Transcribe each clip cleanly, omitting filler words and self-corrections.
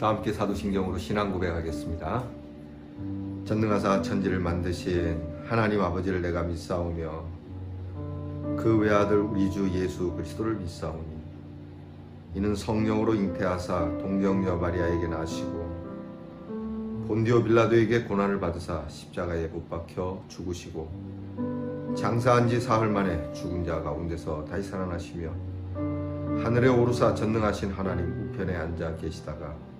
다 함께 사도신경으로 신앙 고백하겠습니다. 전능하사 천지를 만드신 하나님 아버지를 내가 믿사오며 그 외아들 우리 주 예수 그리스도를 믿사오니 이는 성령으로 잉태하사 동정녀 마리아에게 나시고 본디오 빌라도에게 고난을 받으사 십자가에 못 박혀 죽으시고 장사한 지 사흘 만에 죽은 자 가운데서 다시 살아나시며 하늘에 오르사 전능하신 하나님 우편에 앉아 계시다가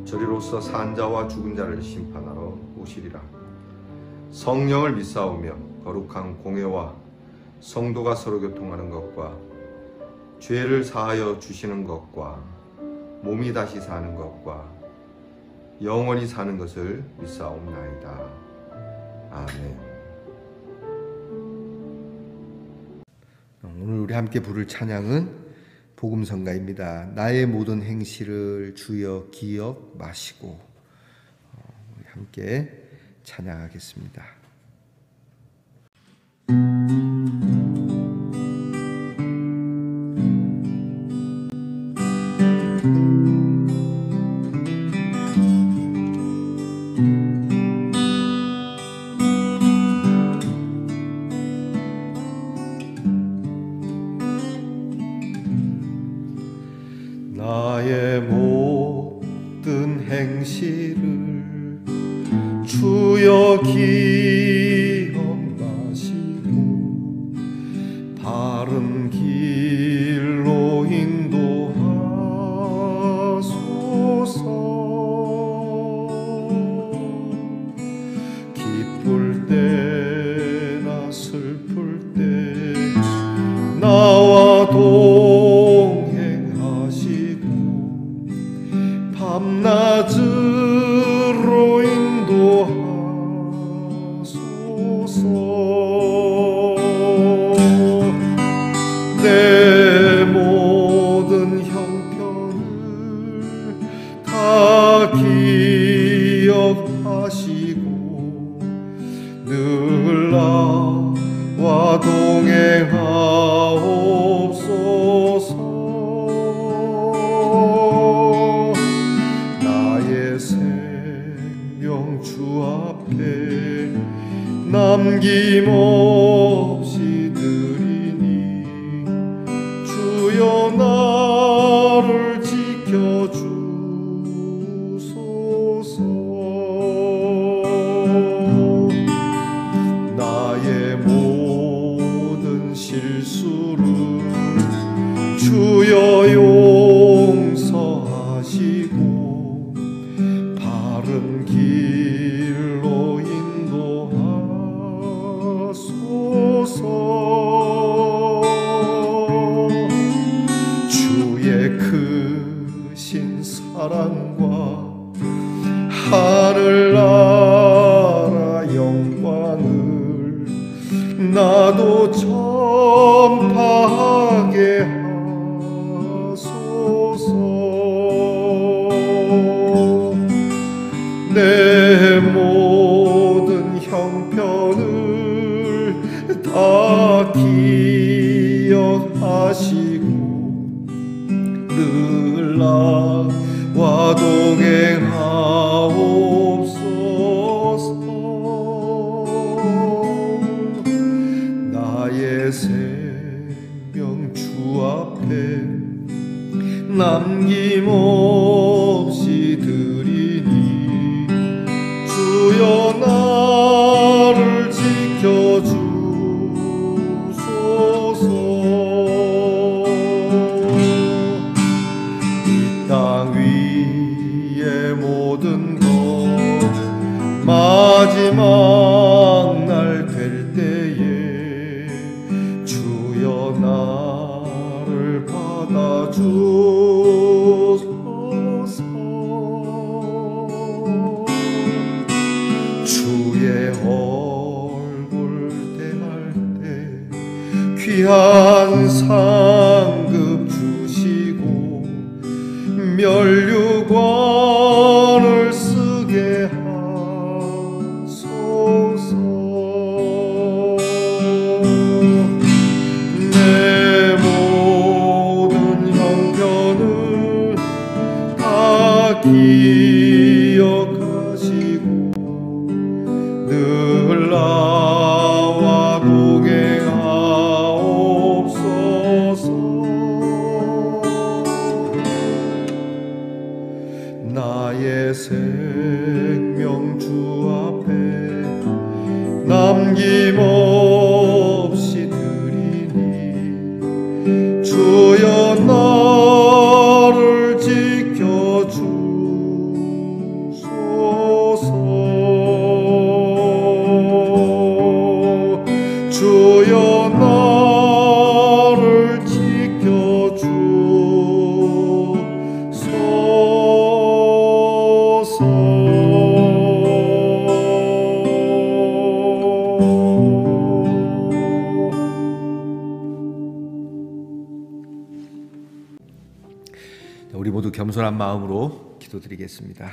저리로서 산 자와 죽은 자를 심판하러 오시리라. 성령을 믿사오며 거룩한 공회와 성도가 서로 교통하는 것과 죄를 사하여 주시는 것과 몸이 다시 사는 것과 영원히 사는 것을 믿사옵나이다. 아멘. 오늘 우리 함께 부를 찬양은 복음성가입니다. 나의 모든 행실을 주여 기억 마시고 우리 함께 찬양하겠습니다. 나의 모든 행실을 주여 기억하시고 바른 길로 인도하소서. 기쁠 때나 슬플 때 나와 밤낮으로 인도하소서. 내 모든 형편을 다 기억하시고 늘 나와 동행하옵소서. 주 앞에 남김없이 드리니 주여 나를 지켜주소서. 나의 모든 실수를 주여 용서하시고 바른 길로 인도하소서. 주의 크신 사랑과 하늘나라 영광을 나도 전파하게 하소서. 내 모든 형편을 다 기억하시고 늘 나와 동행하옵소서. 나의 생명 주 앞에 남김없이 드리니 주여 나를 지켜주소서. 이 땅 위의 모든 것 마지막 날 될 때에 주여 나를 받아주 면류관을 쓰게 하소서. 내 모든 형편을 다 기억하시고 늘 나와 동행하옵소서. 나의 생명 주 앞에 남김없이 드리니 주여 나를 지켜주소서. 주여 나를 우리 모두 겸손한 마음으로 기도드리겠습니다.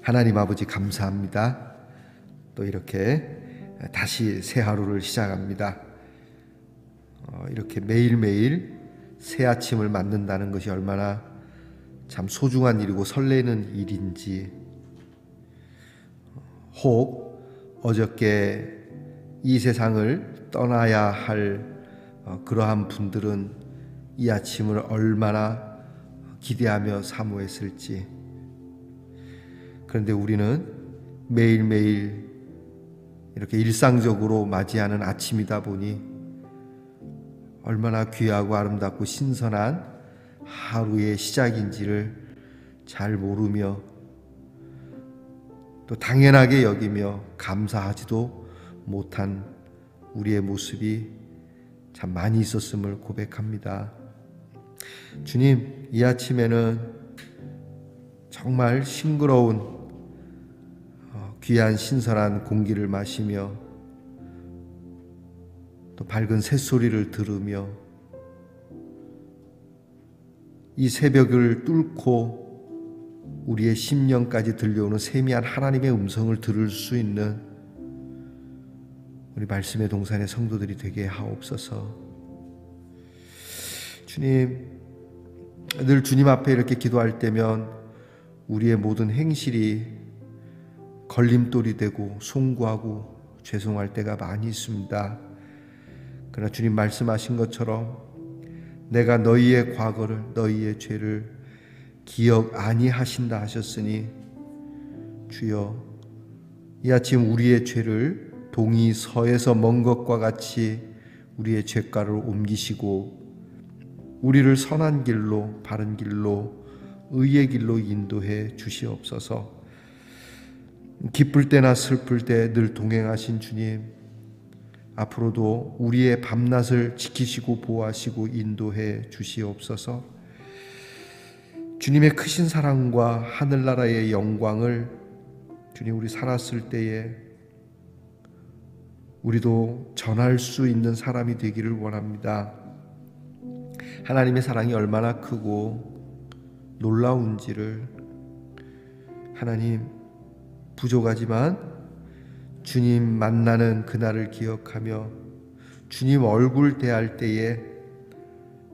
하나님 아버지 감사합니다. 또 이렇게 다시 새 하루를 시작합니다. 이렇게 매일매일 새 아침을 맞는다는 것이 얼마나 참 소중한 일이고 설레는 일인지, 혹 어저께 이 세상을 떠나야 할 그러한 분들은 이 아침을 얼마나 기대하며 사모했을지. 그런데 우리는 매일매일 이렇게 일상적으로 맞이하는 아침이다 보니 얼마나 귀하고 아름답고 신선한 하루의 시작인지를 잘 모르며 또 당연하게 여기며 감사하지도 못한 우리의 모습이 참 많이 있었음을 고백합니다. 주님, 이 아침에는 정말 싱그러운 귀한 신선한 공기를 마시며 또 밝은 새소리를 들으며 이 새벽을 뚫고 우리의 심령까지 들려오는 세미한 하나님의 음성을 들을 수 있는 우리 말씀의 동산의 성도들이 되게 하옵소서. 주님, 늘 주님 앞에 이렇게 기도할 때면 우리의 모든 행실이 걸림돌이 되고 송구하고 죄송할 때가 많이 있습니다. 그러나 주님 말씀하신 것처럼 내가 너희의 과거를, 너희의 죄를 기억 아니하신다 하셨으니 주여, 이 아침 우리의 죄를 동이 서에서 먼 것과 같이 우리의 죄가를 옮기시고 우리를 선한 길로, 바른 길로, 의의 길로 인도해 주시옵소서. 기쁠 때나 슬플 때 늘 동행하신 주님, 앞으로도 우리의 밤낮을 지키시고 보호하시고 인도해 주시옵소서. 주님의 크신 사랑과 하늘나라의 영광을 주님, 우리 살았을 때에 우리도 전할 수 있는 사람이 되기를 원합니다. 하나님의 사랑이 얼마나 크고 놀라운지를, 하나님, 부족하지만 주님 만나는 그날을 기억하며 주님 얼굴 대할 때에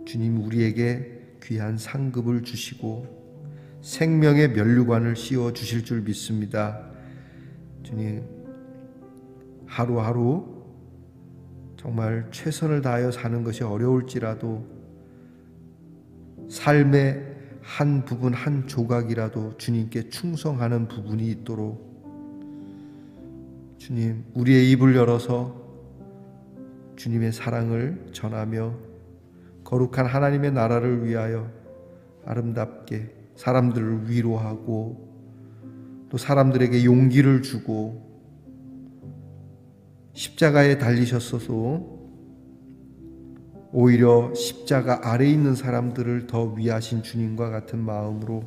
주님 우리에게 귀한 상급을 주시고 생명의 면류관을 씌워 주실 줄 믿습니다. 주님, 하루하루 정말 최선을 다하여 사는 것이 어려울지라도 삶의 한 부분, 한 조각이라도 주님께 충성하는 부분이 있도록 주님, 우리의 입을 열어서 주님의 사랑을 전하며 거룩한 하나님의 나라를 위하여 아름답게 사람들을 위로하고 또 사람들에게 용기를 주고 십자가에 달리셨어도 오히려 십자가 아래에 있는 사람들을 더 위하신 주님과 같은 마음으로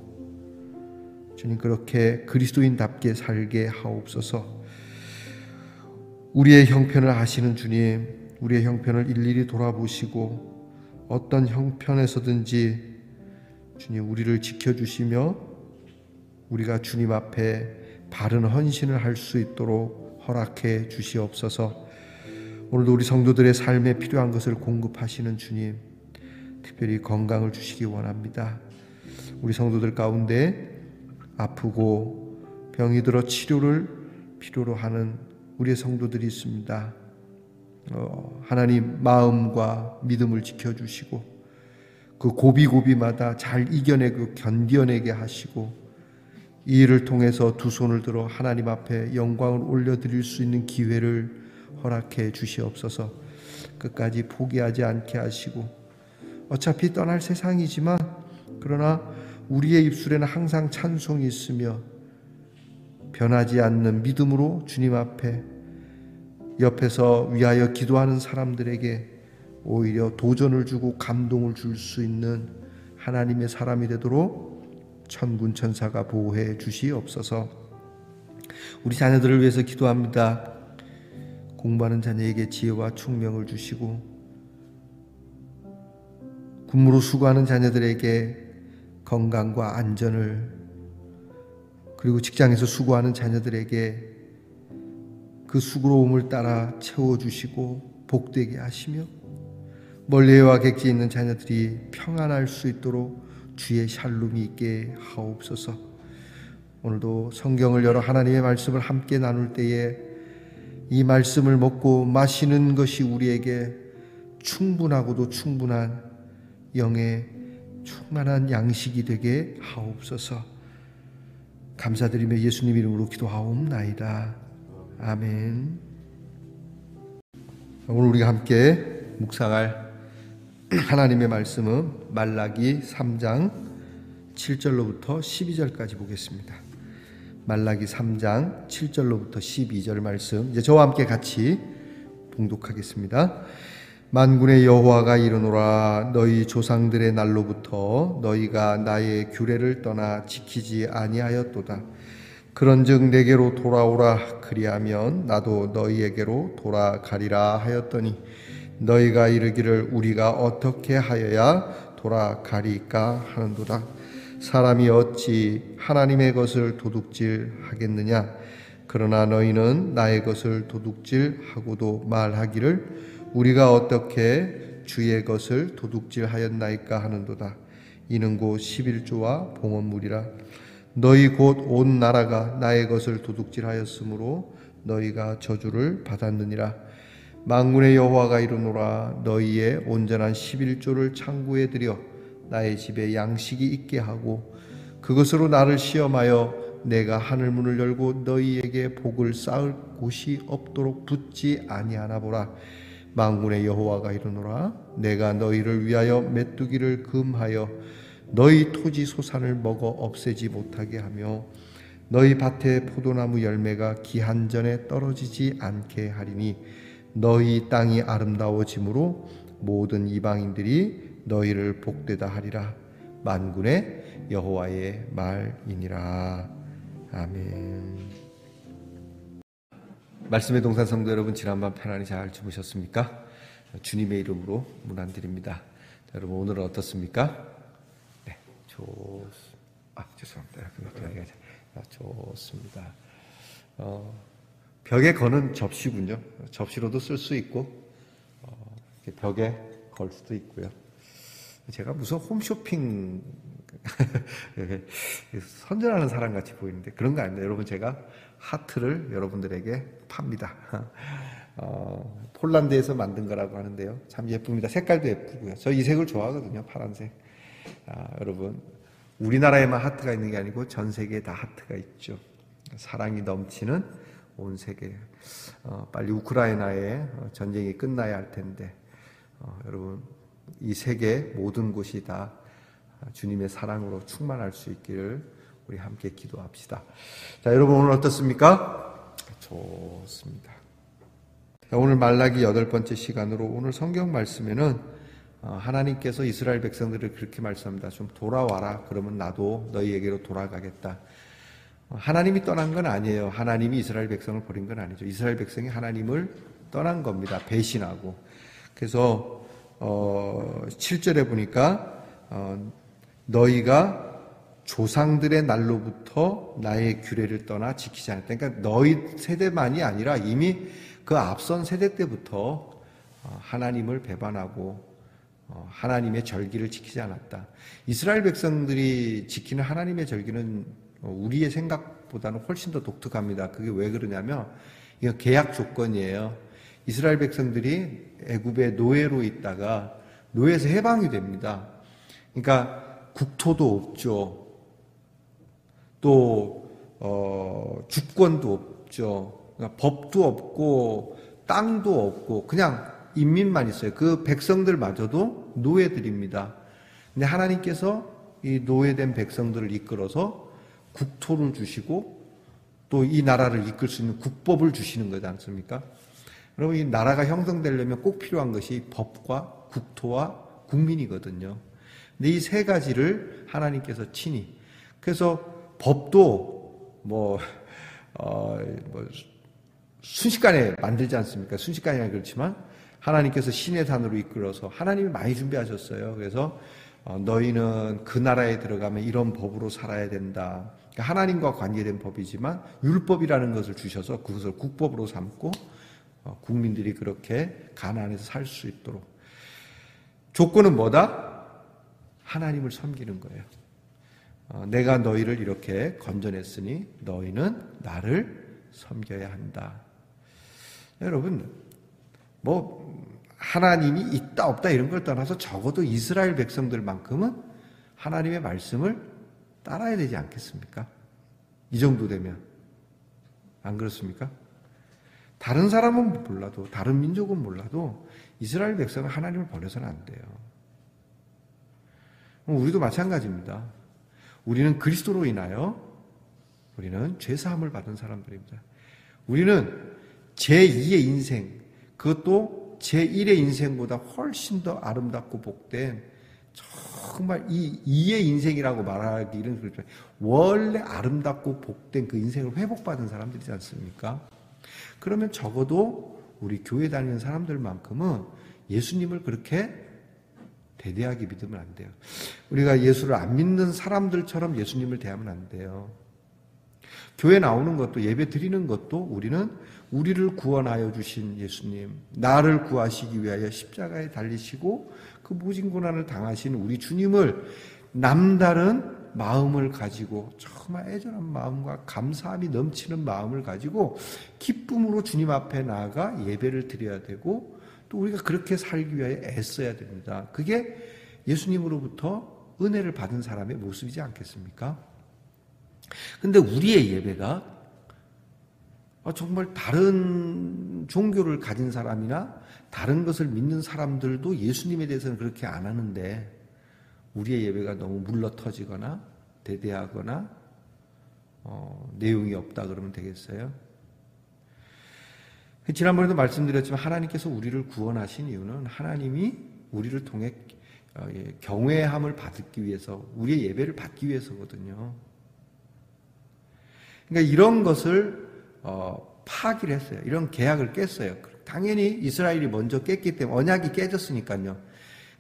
주님, 그렇게 그리스도인답게 살게 하옵소서. 우리의 형편을 아시는 주님, 우리의 형편을 일일이 돌아보시고 어떤 형편에서든지 주님, 우리를 지켜주시며 우리가 주님 앞에 바른 헌신을 할 수 있도록 허락해 주시옵소서. 오늘도 우리 성도들의 삶에 필요한 것을 공급하시는 주님, 특별히 건강을 주시기 원합니다. 우리 성도들 가운데 아프고 병이 들어 치료를 필요로 하는 우리의 성도들이 있습니다. 하나님 마음과 믿음을 지켜주시고 그 고비고비마다 잘 이겨내고 견뎌내게 하시고 이 일을 통해서 두 손을 들어 하나님 앞에 영광을 올려드릴 수 있는 기회를 허락해 주시옵소서. 끝까지 포기하지 않게 하시고 어차피 떠날 세상이지만 그러나 우리의 입술에는 항상 찬송이 있으며 변하지 않는 믿음으로 주님 앞에 옆에서 위하여 기도하는 사람들에게 오히려 도전을 주고 감동을 줄 수 있는 하나님의 사람이 되도록 천군 천사가 보호해 주시옵소서. 우리 자녀들을 위해서 기도합니다. 공부하는 자녀에게 지혜와 총명을 주시고 군무로 수고하는 자녀들에게 건강과 안전을, 그리고 직장에서 수고하는 자녀들에게 그 수고로움을 따라 채워주시고 복되게 하시며 멀리와 객지에 있는 자녀들이 평안할 수 있도록 주의 샬롬이 있게 하옵소서. 오늘도 성경을 열어 하나님의 말씀을 함께 나눌 때에 이 말씀을 먹고 마시는 것이 우리에게 충분하고도 충분한 영의 충만한 양식이 되게 하옵소서. 감사드리며 예수님 이름으로 기도하옵나이다. 아멘. 오늘 우리가 함께 묵상할 하나님의 말씀은 말라기 3장 7절로부터 12절까지 보겠습니다. 말라기 3장 7절로부터 12절 말씀, 이제 저와 함께 같이 봉독하겠습니다. 만군의 여호와가 이르노라, 너희 조상들의 날로부터 너희가 나의 규례를 떠나 지키지 아니하였도다. 그런즉 내게로 돌아오라, 그리하면 나도 너희에게로 돌아가리라 하였더니 너희가 이르기를 우리가 어떻게 하여야 돌아가리까 하는도다. 사람이 어찌 하나님의 것을 도둑질 하겠느냐? 그러나 너희는 나의 것을 도둑질 하고도 말하기를 우리가 어떻게 주의 것을 도둑질 하였나이까 하는도다. 이는 곧 11조와 봉헌물이라. 너희 곧 온 나라가 나의 것을 도둑질 하였으므로 너희가 저주를 받았느니라. 만군의 여호와가 이르노라, 너희의 온전한 11조를 창고에 들여 나의 집에 양식이 있게 하고 그것으로 나를 시험하여 내가 하늘 문을 열고 너희에게 복을 쌓을 곳이 없도록 붙지 아니하나 보라. 만군의 여호와가 이르노라, 내가 너희를 위하여 메뚜기를 금하여 너희 토지 소산을 먹어 없애지 못하게 하며 너희 밭의 포도나무 열매가 기한 전에 떨어지지 않게 하리니 너희 땅이 아름다워짐으로 모든 이방인들이 너희를 복되다 하리라. 만군의 여호와의 말이니라. 아멘. 말씀의 동산 성도 여러분, 지난밤 편안히 잘 주무셨습니까? 주님의 이름으로 문안드립니다. 여러분, 오늘은 어떻습니까? 네, 죄송합니다. 좋습니다. 벽에 거는 접시군요. 접시로도 쓸 수 있고 벽에 걸 수도 있고요. 제가 무슨 홈쇼핑 선전하는 사람 같이 보이는데 그런 거 아닙니다. 여러분, 제가 하트를 여러분들에게 팝니다. 폴란드에서 만든 거라고 하는데요, 참 예쁩니다. 색깔도 예쁘고요. 저 이 색을 좋아하거든요, 파란색. 여러분, 우리나라에만 하트가 있는 게 아니고 전 세계에 다 하트가 있죠. 사랑이 넘치는 온 세계. 빨리 우크라이나의 전쟁이 끝나야 할 텐데 여러분, 이 세계 모든 곳이 다 주님의 사랑으로 충만할 수 있기를 우리 함께 기도합시다. 자, 여러분, 오늘 어떻습니까? 좋습니다. 자, 오늘 말라기 8번째 시간으로 오늘 성경 말씀에는 하나님께서 이스라엘 백성들을 그렇게 말씀합니다. 좀 돌아와라. 그러면 나도 너희에게로 돌아가겠다. 하나님이 떠난 건 아니에요. 하나님이 이스라엘 백성을 버린 건 아니죠. 이스라엘 백성이 하나님을 떠난 겁니다. 배신하고. 그래서 7절에 보니까 너희가 조상들의 날로부터 나의 규례를 떠나 지키지 않았다. 그러니까 너희 세대만이 아니라 이미 그 앞선 세대 때부터 하나님을 배반하고 하나님의 절기를 지키지 않았다. 이스라엘 백성들이 지키는 하나님의 절기는 우리의 생각보다는 훨씬 더 독특합니다. 그게 왜 그러냐면 이거 계약 조건이에요. 이스라엘 백성들이 애굽의 노예로 있다가 노예에서 해방이 됩니다. 그러니까 국토도 없죠. 또 주권도 없죠. 그러니까 법도 없고 땅도 없고 그냥 인민만 있어요. 그 백성들마저도 노예들입니다. 근데 하나님께서 이 노예된 백성들을 이끌어서 국토를 주시고 또 이 나라를 이끌 수 있는 국법을 주시는 거지 않습니까? 여러분, 이 나라가 형성되려면 꼭 필요한 것이 법과 국토와 국민이거든요. 근데 이 세 가지를 하나님께서 친히, 그래서 법도 순식간에 만들지 않습니까? 순식간이라 그렇지만 하나님께서 신의 산으로 이끌어서 하나님이 많이 준비하셨어요. 그래서 너희는 그 나라에 들어가면 이런 법으로 살아야 된다. 그러니까 하나님과 관계된 법이지만 율법이라는 것을 주셔서 그것을 국법으로 삼고 국민들이 그렇게 가나안에서 살 수 있도록. 조건은 뭐다? 하나님을 섬기는 거예요. 내가 너희를 이렇게 건져냈으니 너희는 나를 섬겨야 한다. 여러분, 하나님이 있다 없다 이런 걸 떠나서 적어도 이스라엘 백성들만큼은 하나님의 말씀을 따라야 되지 않겠습니까? 이 정도 되면. 안 그렇습니까? 다른 사람은 몰라도, 다른 민족은 몰라도 이스라엘 백성은 하나님을 버려서는 안 돼요. 우리도 마찬가지입니다. 우리는 그리스도로 인하여 우리는 죄사함을 받은 사람들입니다. 우리는 제2의 인생, 그것도 제1의 인생보다 훨씬 더 아름답고 복된, 정말 이 2의 인생이라고 말하기는 그렇죠. 원래 아름답고 복된 그 인생을 회복받은 사람들이지 않습니까? 그러면 적어도 우리 교회 다니는 사람들만큼은 예수님을 그렇게 대대하게 믿으면 안 돼요. 우리가 예수를 안 믿는 사람들처럼 예수님을 대하면 안 돼요. 교회 나오는 것도, 예배 드리는 것도 우리는 우리를 구원하여 주신 예수님, 나를 구하시기 위하여 십자가에 달리시고 그 모진 고난을 당하신 우리 주님을 남다른 마음을 가지고, 정말 애절한 마음과 감사함이 넘치는 마음을 가지고 기쁨으로 주님 앞에 나아가 예배를 드려야 되고, 또 우리가 그렇게 살기 위하여 애써야 됩니다. 그게 예수님으로부터 은혜를 받은 사람의 모습이지 않겠습니까? 근데 우리의 예배가 정말 다른 종교를 가진 사람이나 다른 것을 믿는 사람들도 예수님에 대해서는 그렇게 안 하는데, 우리의 예배가 너무 물러터지거나 대대하거나 내용이 없다 그러면 되겠어요? 지난번에도 말씀드렸지만 하나님께서 우리를 구원하신 이유는 하나님이 우리를 통해 경외함을 받기 위해서, 우리의 예배를 받기 위해서거든요. 그러니까 이런 것을 파기를 했어요. 이런 계약을 깼어요. 당연히 이스라엘이 먼저 깼기 때문에, 언약이 깨졌으니까요.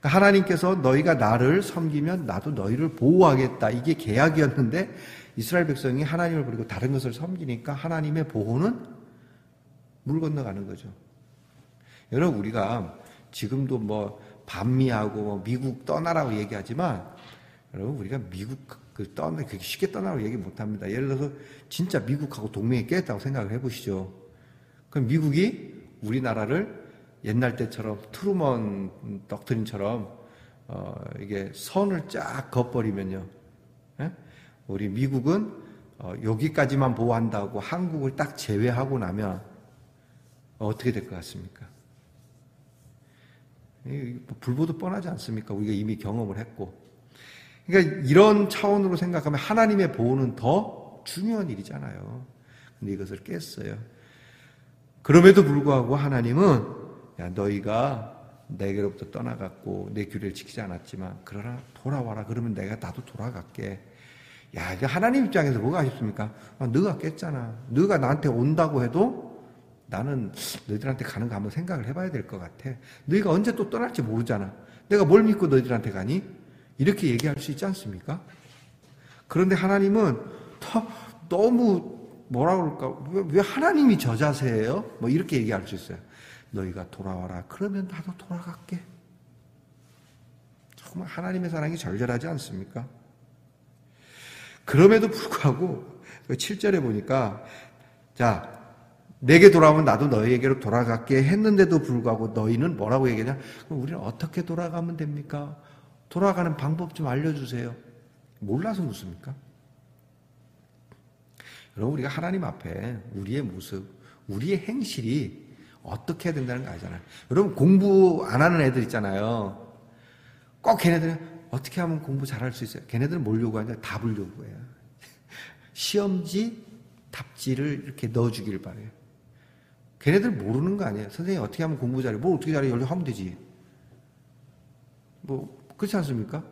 그러니까 하나님께서 너희가 나를 섬기면 나도 너희를 보호하겠다, 이게 계약이었는데 이스라엘 백성이 하나님을 버리고 다른 것을 섬기니까 하나님의 보호는 물 건너가는 거죠. 여러분, 우리가 지금도 반미하고 미국 떠나라고 얘기하지만, 여러분, 우리가 미국 그렇게 쉽게 떠나라고 얘기 못 합니다. 예를 들어서 진짜 미국하고 동맹이 깨졌다고 생각을 해보시죠. 그럼 미국이 우리나라를 옛날 때처럼 트루먼 독트린처럼 이게 선을 쫙 그어버리면요, 우리 미국은 여기까지만 보호한다고 한국을 딱 제외하고 나면 어떻게 될 것 같습니까? 불보듯 뻔하지 않습니까? 우리가 이미 경험을 했고. 그러니까 이런 차원으로 생각하면 하나님의 보호는 더 중요한 일이잖아요. 근데 이것을 깼어요. 그럼에도 불구하고 하나님은, 야, 너희가 내게로부터 떠나갔고 내 규례를 지키지 않았지만 그러나 돌아와라. 그러면 나도 돌아갈게. 야, 하나님 입장에서 뭐가 아쉽습니까? 너가 깼잖아. 너가 나한테 온다고 해도 나는 너희들한테 가는 거 한번 생각을 해봐야 될 것 같아. 너희가 언제 또 떠날지 모르잖아. 내가 뭘 믿고 너희들한테 가니? 이렇게 얘기할 수 있지 않습니까? 그런데 하나님은 너무 뭐라 그럴까? 왜 하나님이 저 자세예요? 뭐 이렇게 얘기할 수 있어요. 너희가 돌아와라. 그러면 나도 돌아갈게. 정말 하나님의 사랑이 절절하지 않습니까? 그럼에도 불구하고 7절에 보니까 자, 내게 돌아오면 나도 너희에게로 돌아갈게 했는데도 불구하고 너희는 뭐라고 얘기하냐? 그럼 우리는 어떻게 돌아가면 됩니까? 돌아가는 방법 좀 알려주세요. 몰라서 묻습니까? 여러분, 우리가 하나님 앞에 우리의 모습, 우리의 행실이 어떻게 해야 된다는 거 알잖아요. 여러분, 공부 안 하는 애들 있잖아요. 꼭 걔네들은 어떻게 하면 공부 잘할 수 있어요? 걔네들은 뭘 요구하냐? 답을 요구해요. 시험지, 답지를 이렇게 넣어주길 바래요. 걔네들 모르는 거 아니에요. 선생님 어떻게 하면 공부 잘해? 뭘 어떻게 잘해? 여기 하면 되지. 뭐 그렇지 않습니까?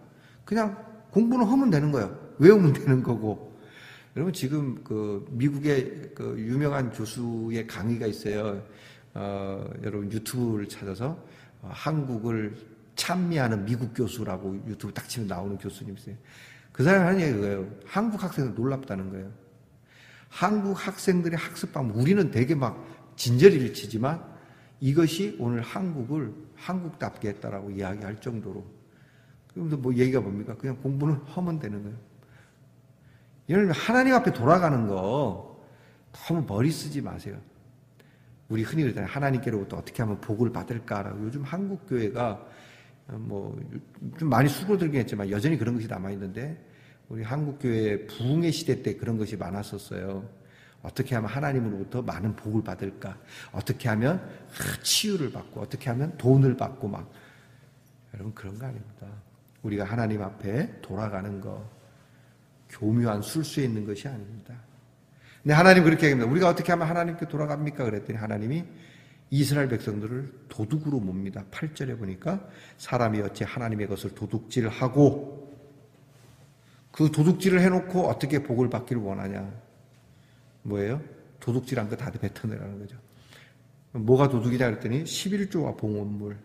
그냥 공부는 하면 되는 거예요. 외우면 되는 거고. 여러분 지금 그 미국의 그 유명한 교수의 강의가 있어요. 여러분 유튜브를 찾아서 한국을 찬미하는 미국 교수라고 유튜브 딱 치면 나오는 교수님 있어요. 그 사람이 하는 얘기가 그거예요. 한국 학생들 놀랍다는 거예요. 한국 학생들의 학습 방법, 우리는 되게 막 진저리를 치지만 이것이 오늘 한국을 한국답게 했다라고 이야기할 정도로. 그럼 뭐 얘기가 뭡니까? 그냥 공부는 하면 되는 거예요. 여러분 하나님 앞에 돌아가는 거 너무 머리 쓰지 마세요. 우리 흔히 그러잖아요. 하나님께로부터 어떻게 하면 복을 받을까라고. 요즘 한국 교회가 뭐 좀 많이 수그러들긴 했지만 여전히 그런 것이 남아있는데 우리 한국 교회 부흥의 시대 때 그런 것이 많았었어요. 어떻게 하면 하나님으로부터 많은 복을 받을까? 어떻게 하면 치유를 받고 어떻게 하면 돈을 받고 막. 여러분 그런 거 아닙니다. 우리가 하나님 앞에 돌아가는 거 교묘한 술수에 있는 것이 아닙니다. 근데 하나님 그렇게 얘기합니다. 우리가 어떻게 하면 하나님께 돌아갑니까? 그랬더니 하나님이 이스라엘 백성들을 도둑으로 봅니다. 8절에 보니까 사람이 어찌 하나님의 것을 도둑질하고 그 도둑질을 해놓고 어떻게 복을 받기를 원하냐. 뭐예요? 도둑질한 거 다 뱉어내라는 거죠. 뭐가 도둑이냐 그랬더니 11조와 봉헌물.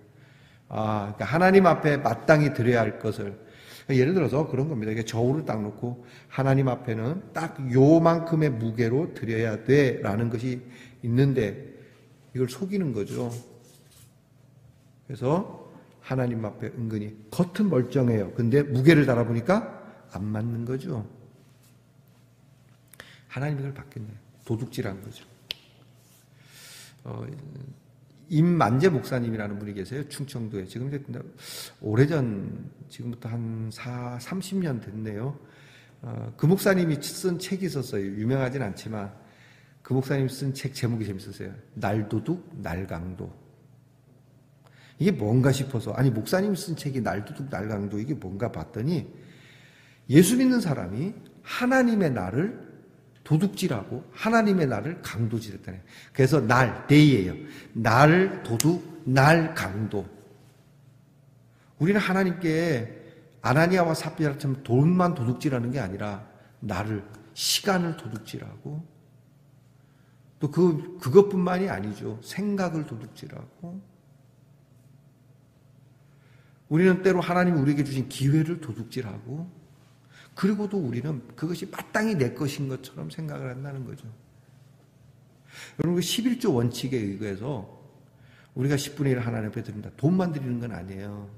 그러니까 하나님 앞에 마땅히 드려야 할 것을. 예를 들어서 그런 겁니다. 이게 저울을 딱 놓고 하나님 앞에는 딱 요만큼의 무게로 드려야 돼라는 것이 있는데 이걸 속이는 거죠. 그래서 하나님 앞에 은근히 겉은 멀쩡해요. 근데 무게를 달아보니까 안 맞는 거죠. 하나님이 그걸 받겠네요. 도둑질한 거죠. 임만재 목사님이라는 분이 계세요. 충청도에. 지금 오래전, 지금부터 한 30년 됐네요. 그 목사님이 쓴 책이 있었어요. 유명하진 않지만 그 목사님이 쓴 책 제목이 재밌었어요. 날도둑, 날강도. 이게 뭔가 싶어서, 아니 목사님이 쓴 책이 날도둑, 날강도 이게 뭔가 봤더니 예수 믿는 사람이 하나님의 날을 도둑질하고 하나님의 날을 강도질했다네. 그래서 날, 데이예요. 날 도둑, 날 강도. 우리는 하나님께 아나니아와 삽비라처럼 돈만 도둑질하는 게 아니라 나를, 시간을 도둑질하고 또 그것뿐만이 아니죠. 생각을 도둑질하고 우리는 때로 하나님이 우리에게 주신 기회를 도둑질하고 그리고도 우리는 그것이 마땅히 내 것인 것처럼 생각을 한다는 거죠. 여러분, 11조 원칙에 의해서 우리가 10분의 1을 하나님 앞에 드립니다. 돈만 드리는 건 아니에요.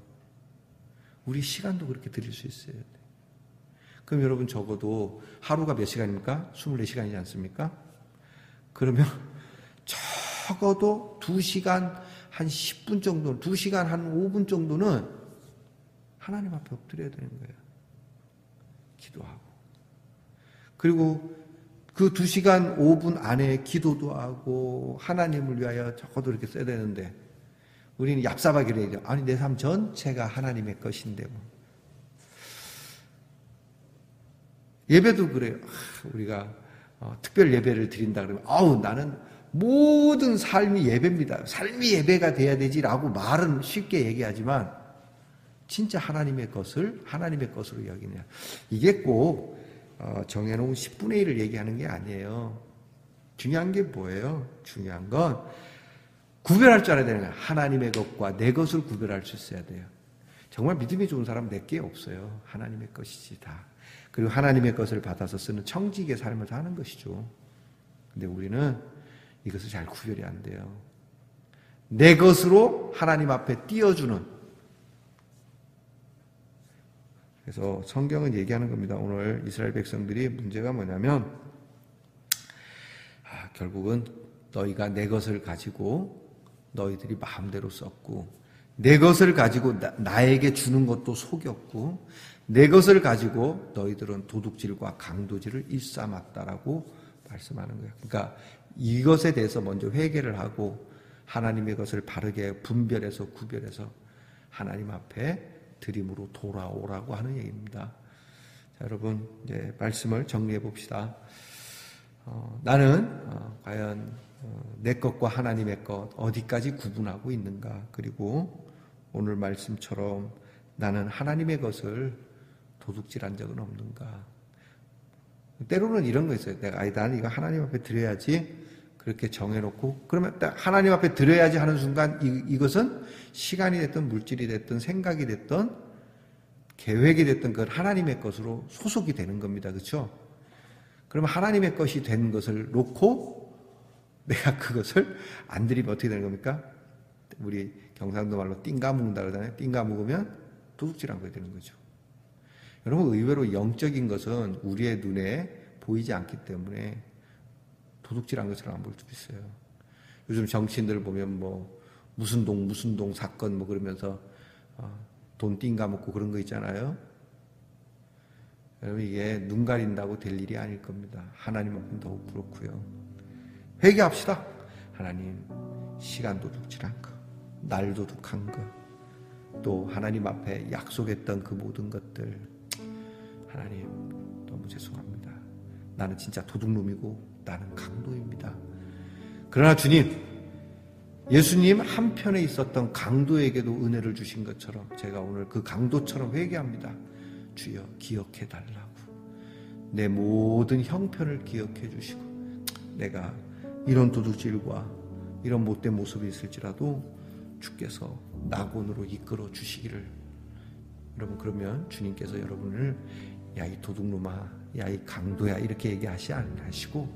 우리 시간도 그렇게 드릴 수 있어야 돼요. 그럼 여러분 적어도 하루가 몇 시간입니까? 24시간이지 않습니까? 그러면 적어도 2시간 한 10분 정도, 2시간 한 5분 정도는 하나님 앞에 엎드려야 되는 거예요. 기도하고. 그리고 그 2시간 5분 안에 기도도 하고 하나님을 위하여 적어도 이렇게 써야 되는데 우리는 얍삽하게 얘기해요. 아니 내 삶 전체가 하나님의 것인데 뭐. 예배도 그래요. 우리가 특별 예배를 드린다 그러면 나는 모든 삶이 예배입니다. 삶이 예배가 돼야 되지라고 말은 쉽게 얘기하지만 진짜 하나님의 것을 하나님의 것으로 여기냐. 이게 꼭 정해놓은 10분의 1을 얘기하는 게 아니에요. 중요한 게 뭐예요? 중요한 건 구별할 줄 알아야 되는 거예요. 하나님의 것과 내 것을 구별할 수 있어야 돼요. 정말 믿음이 좋은 사람은 내게 없어요. 하나님의 것이지 다. 그리고 하나님의 것을 받아서 쓰는 청지기의 삶을 사는 것이죠. 근데 우리는 이것을 잘 구별이 안 돼요. 내 것으로 하나님 앞에 띄워주는. 그래서 성경은 얘기하는 겁니다. 오늘 이스라엘 백성들이 문제가 뭐냐면 결국은 너희가 내 것을 가지고 너희들이 마음대로 썼고, 내 것을 가지고 나에게 주는 것도 속였고, 내 것을 가지고 너희들은 도둑질과 강도질을 일삼았다라고 말씀하는 거예요. 그러니까 이것에 대해서 먼저 회개를 하고 하나님의 것을 바르게 분별해서 구별해서 하나님 앞에 드림으로 돌아오라고 하는 얘기입니다. 자, 여러분 이제 말씀을 정리해 봅시다. 나는 과연 내 것과 하나님의 것 어디까지 구분하고 있는가? 그리고 오늘 말씀처럼 나는 하나님의 것을 도둑질한 적은 없는가? 때로는 이런 거 있어요. 나는 이거 하나님 앞에 드려야지 그렇게 정해놓고, 그러면 딱 하나님 앞에 드려야지 하는 순간 이것은 시간이 됐든 물질이 됐든 생각이 됐든 계획이 됐든 그건 하나님의 것으로 소속이 되는 겁니다. 그렇죠? 그러면 하나님의 것이 된 것을 놓고 내가 그것을 안 드리면 어떻게 되는 겁니까? 우리 경상도 말로 띵가 묵는다 그러잖아요. 띵가 묵으면 도둑질한 거 되는 거죠. 여러분, 의외로 영적인 것은 우리의 눈에 보이지 않기 때문에 도둑질한 것처럼 안 볼 수도 있어요. 요즘 정치인들 보면 무슨 동 사건 그러면서 돈 띵가 먹고 그런 거 있잖아요. 여러분, 이게 눈 가린다고 될 일이 아닐 겁니다. 하나님 앞은 더욱 그렇고요. 회개합시다. 하나님, 시간 도둑질한 거, 날 도둑한 거, 또 하나님 앞에 약속했던 그 모든 것들, 하나님 너무 죄송합니다. 나는 진짜 도둑놈이고 나는 강도입니다. 그러나 주님, 예수님 한편에 있었던 강도에게도 은혜를 주신 것처럼 제가 오늘 그 강도처럼 회개합니다. 주여, 기억해 달라고. 내 모든 형편을 기억해 주시고, 내가 이런 도둑질과 이런 못된 모습이 있을지라도 주께서 낙원으로 이끌어 주시기를. 여러분, 그러면 주님께서 여러분을 야, 이 도둑놈아, 야, 이 강도야, 이렇게 얘기하시 않으시고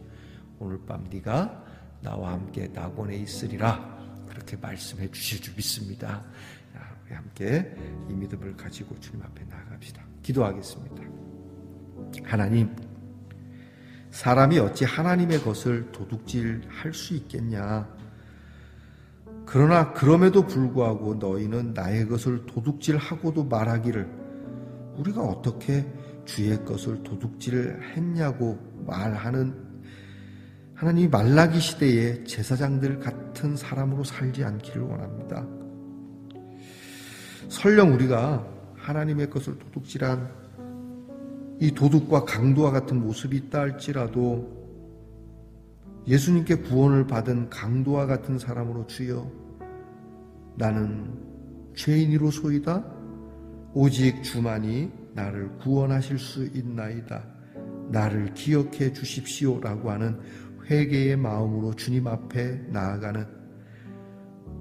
오늘 밤 네가 나와 함께 낙원에 있으리라, 그렇게 말씀해 주실 줄 믿습니다. 자, 우리 함께 이 믿음을 가지고 주님 앞에 나아갑시다. 기도하겠습니다. 하나님, 사람이 어찌 하나님의 것을 도둑질할 수 있겠냐? 그러나 그럼에도 불구하고 너희는 나의 것을 도둑질하고도 말하기를 우리가 어떻게 주의 것을 도둑질했냐고 말하는 하나님, 말라기 시대의 제사장들 같은 사람으로 살지 않기를 원합니다. 설령 우리가 하나님의 것을 도둑질한 이 도둑과 강도와 같은 모습이 있다 할지라도 예수님께 구원을 받은 강도와 같은 사람으로 주여, 나는 죄인이로소이다. 오직 주만이 나를 구원하실 수 있나이다. 나를 기억해 주십시오라고 하는 회개의 마음으로 주님 앞에 나아가는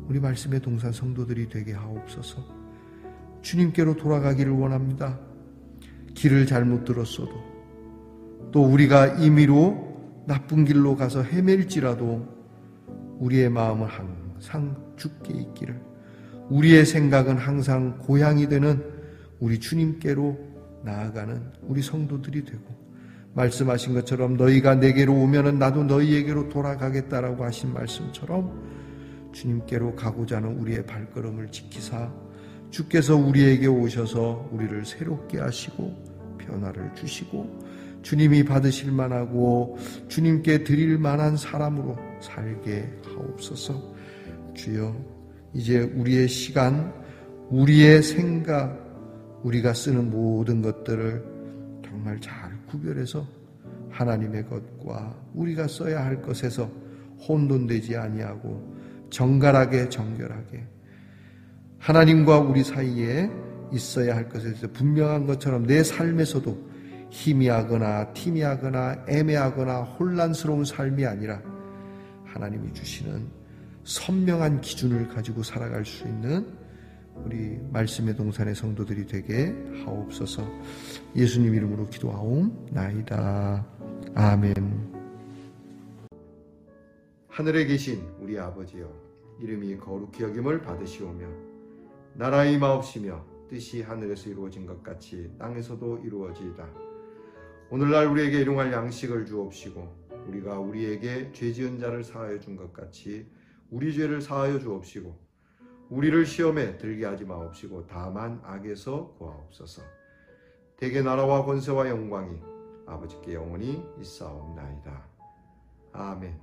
우리 말씀의 동산 성도들이 되게 하옵소서. 주님께로 돌아가기를 원합니다. 길을 잘못 들었어도, 또 우리가 임의로 나쁜 길로 가서 헤맬지라도 우리의 마음은 항상 주께 있기를, 우리의 생각은 항상 고향이 되는 우리 주님께로 나아가는 우리 성도들이 되고, 말씀하신 것처럼 너희가 내게로 오면은 나도 너희에게로 돌아가겠다라고 하신 말씀처럼 주님께로 가고자 하는 우리의 발걸음을 지키사 주께서 우리에게 오셔서 우리를 새롭게 하시고 변화를 주시고 주님이 받으실 만하고 주님께 드릴 만한 사람으로 살게 하옵소서. 주여, 이제 우리의 시간, 우리의 생각, 우리가 쓰는 모든 것들을 정말 잘 구별해서 하나님의 것과 우리가 써야 할 것에서 혼돈되지 아니하고 정갈하게 정결하게 하나님과 우리 사이에 있어야 할 것에서 분명한 것처럼 내 삶에서도 희미하거나 티미하거나 애매하거나 혼란스러운 삶이 아니라 하나님이 주시는 선명한 기준을 가지고 살아갈 수 있는 우리 말씀의 동산의 성도들이 되게 하옵소서. 예수님 이름으로 기도하옵나이다. 아멘. 하늘에 계신 우리 아버지여, 이름이 거룩히 여김을 받으시오며 나라가 임하옵시며 뜻이 하늘에서 이루어진 것 같이 땅에서도 이루어지이다. 오늘날 우리에게 일용할 양식을 주옵시고 우리가 우리에게 죄 지은 자를 사하여 준 것 같이 우리 죄를 사하여 주옵시고 우리를 시험에 들게 하지 마옵시고 다만 악에서 구하옵소서. 대개 나라와 권세와 영광이 아버지께 영원히 있사옵나이다. 아멘.